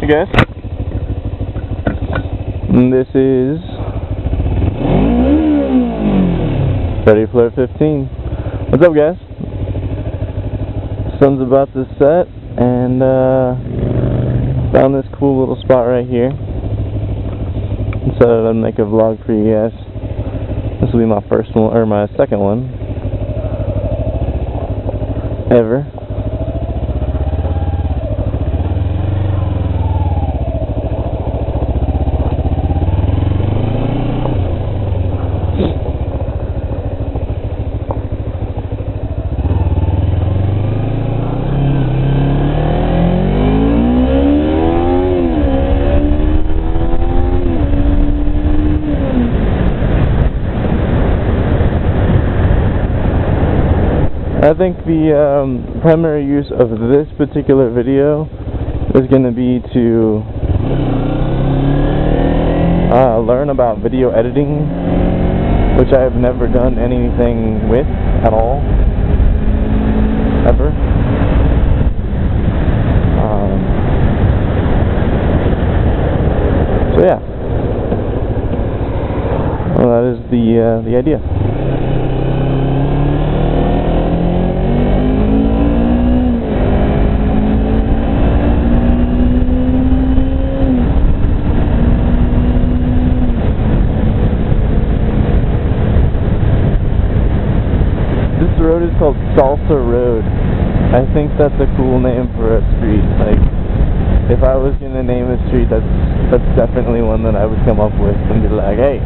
Hey guys, and this is Ready Flare 15. What's up guys? Sun's about to set and found this cool little spot right here. Decided I'd make a vlog for you guys. This will be my first one, or my second one ever. I think the primary use of this particular video is going to be to learn about video editing, which I have never done anything with at all, ever. So yeah, well, that is the idea. This road is called Salsa Road. I think that's a cool name for a street. Like, if I was gonna name a street, that's definitely one that I would come up with and be like, hey,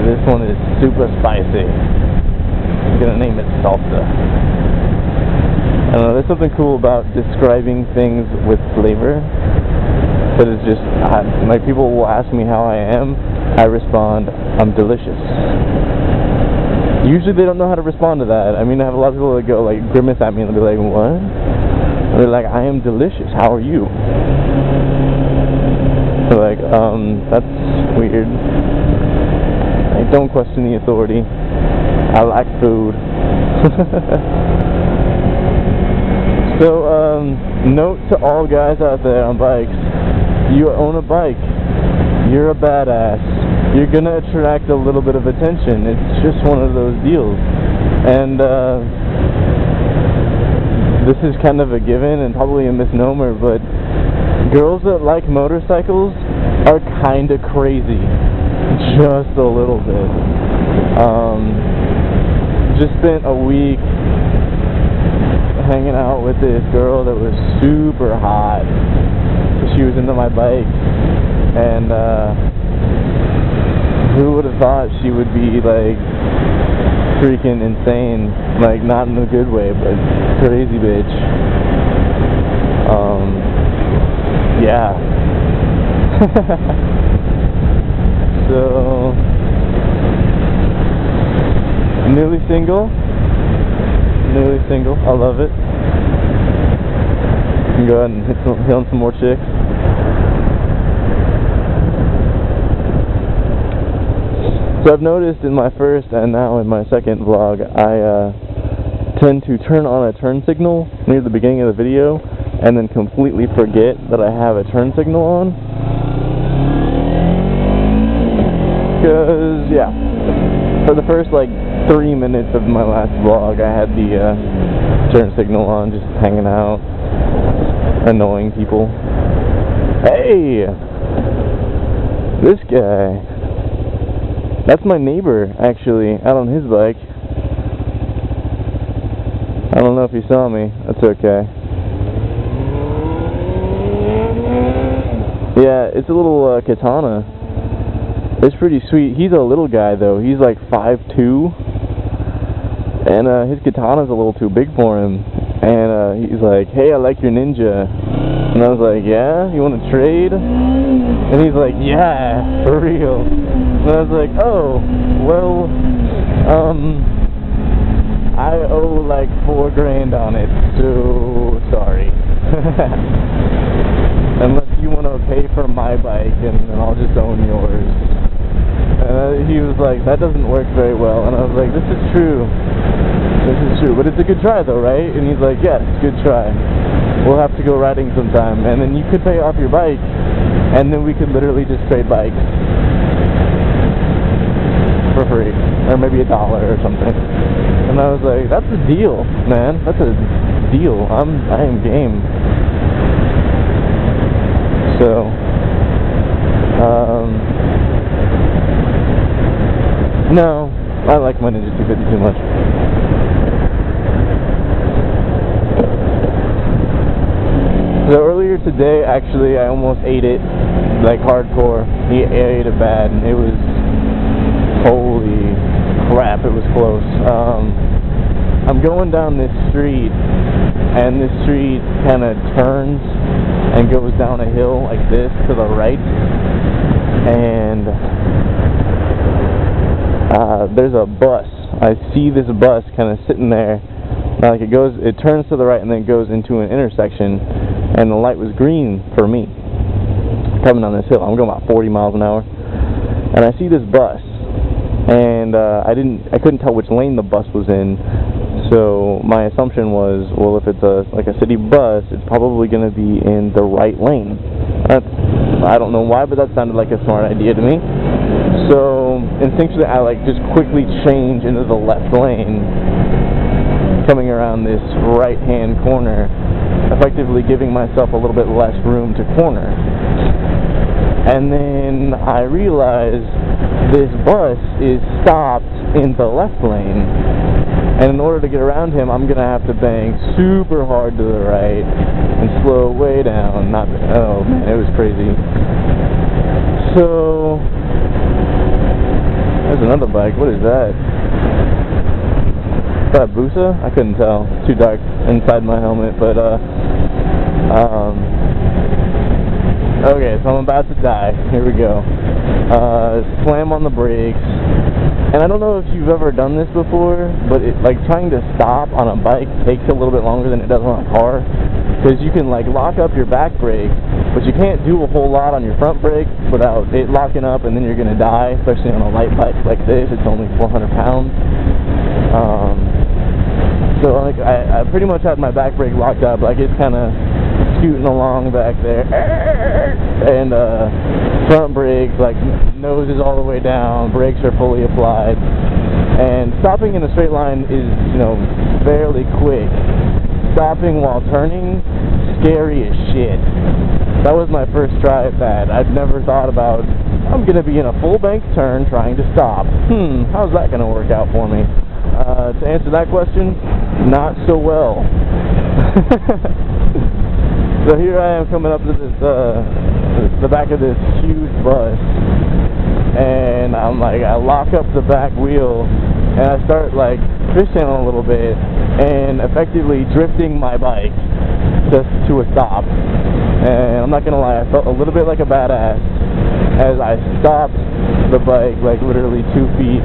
this one is super spicy. I'm gonna name it Salsa. I don't know, there's something cool about describing things with flavor. That is just, like, people will ask me how I am. I respond, I'm delicious. Usually they don't know how to respond to that. I mean, I have a lot of people that go, like, grimace at me and they'll be like, what? And they're like, I am delicious, how are you? They're like, that's weird. Like, don't question the authority. I like food. So, note to all guys out there on bikes, you own a bike, you're a badass. You're gonna attract a little bit of attention. It's just one of those deals. And this is kind of a given and probably a misnomer, but girls that like motorcycles are kind of crazy. Just a little bit. Just spent a week hanging out with this girl that was super hot. She was into my bike, and who would have thought she would be, like, freaking insane, like, not in a good way, but crazy bitch. Yeah. So, newly single, I love it. You can go ahead and hit on some more chicks. So I've noticed in my first and now in my second vlog, I tend to turn on a turn signal near the beginning of the video and then completely forget that I have a turn signal on. Because, yeah, for the first, like, 3 minutes of my last vlog, I had the turn signal on, just hanging out, annoying people. Hey! This guy. That's my neighbor, actually, out on his bike. I don't know if he saw me. That's okay. Yeah, it's a little Katana. It's pretty sweet. He's a little guy, though. He's like 5'2". And his Katana's a little too big for him. And he's like, hey, I like your Ninja. And I was like, yeah? You want to trade? And he's like, yeah, for real. And I was like, oh, well, I owe like $4 grand on it, so sorry. Unless you want to pay for my bike, and then I'll just own yours. And he was like, that doesn't work very well. And I was like, this is true. This is true. But it's a good try, though, right? And he's like, yes, good try. we'll have to go riding sometime, and then you could pay off your bike, and then we could literally just trade bikes for free, or maybe $1 or something. And I was like, that's a deal, man. That's a deal. I am game. So, no, I like my Ninja 250 too much. So earlier today, actually, I almost ate it, like hardcore. I ate it bad, and it was, holy crap, it was close. I'm going down this street, and this street kind of turns and goes down a hill like this to the right, and there's a bus. I see this bus kind of sitting there. Like it turns to the right and then goes into an intersection, and the light was green for me coming down this hill. I'm going about 40 miles an hour, and I see this bus, and I couldn't tell which lane the bus was in. So my assumption was, well, if it's like a city bus, it's probably going to be in the right lane. I don't know why, but that sounded like a smart idea to me. So instinctually, I just quickly change into the left lane, coming around this right-hand corner, effectively giving myself a little bit less room to corner. And then I realize this bus is stopped in the left lane, and in order to get around him, I'm gonna have to bang super hard to the right and slow way down. Oh man, it was crazy. So there's another bike. What is that? Is that a Busa? I couldn't tell. It's too dark inside my helmet, but okay, so I'm about to die. Here we go. Slam on the brakes. And I don't know if you've ever done this before, but trying to stop on a bike takes a little bit longer than it does on a car, because you can lock up your back brake, but you can't do a whole lot on your front brake without it locking up, and then you're gonna die, especially on a light bike like this. It's only 400 pounds. So I pretty much had my back brake locked up, it's kind of scooting along back there, and front brake, nose is all the way down, brakes are fully applied, and stopping in a straight line is, fairly quick. Stopping while turning, scary as shit. That was my first try at that. I'd never thought about, I'm gonna be in a full bank turn trying to stop. How's that gonna work out for me? To answer that question, not so well. So here I am coming up to this, the back of this huge bus, and I lock up the back wheel, and I start fishing a little bit, and effectively drifting my bike just to a stop. And I'm not gonna lie, I felt a little bit like a badass as I stopped the bike literally 2 feet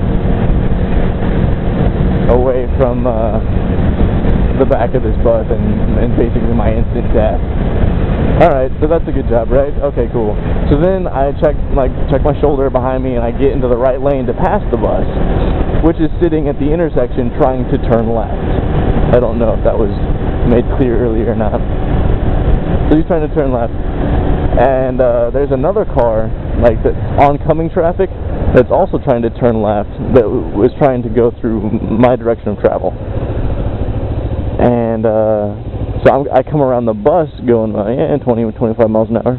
away from the back of this bus, and basically my instant death. Alright, so that's a good job, right? Okay, cool. So then I check my shoulder behind me, and I get into the right lane to pass the bus, which is sitting at the intersection trying to turn left. I don't know if that was made clear earlier or not. So he's trying to turn left, and there's another car, that's oncoming traffic, that's also trying to turn left, that was trying to go through my direction of travel. And so I come around the bus going 20 or 25 miles an hour.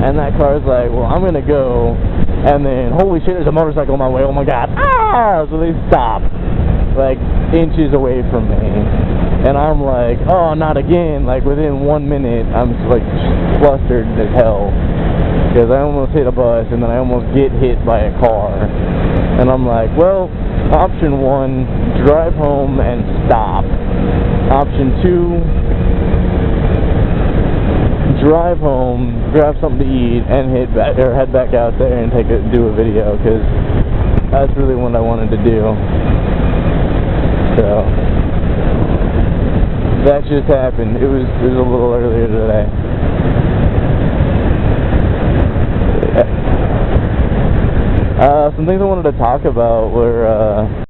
And that car's like, well, I'm gonna go, and then holy shit, there's a motorcycle on my way, oh my god, ah! So they stop inches away from me, and I'm like, oh, not again. Within 1 minute, I'm flustered as hell, because I almost hit a bus, and then I almost get hit by a car, and I'm like, well, option 1, drive home and stop. Option 2, drive home, grab something to eat, and head back out there and do a video, because that's really what I wanted to do. So that just happened. It was a little earlier today. some things I wanted to talk about were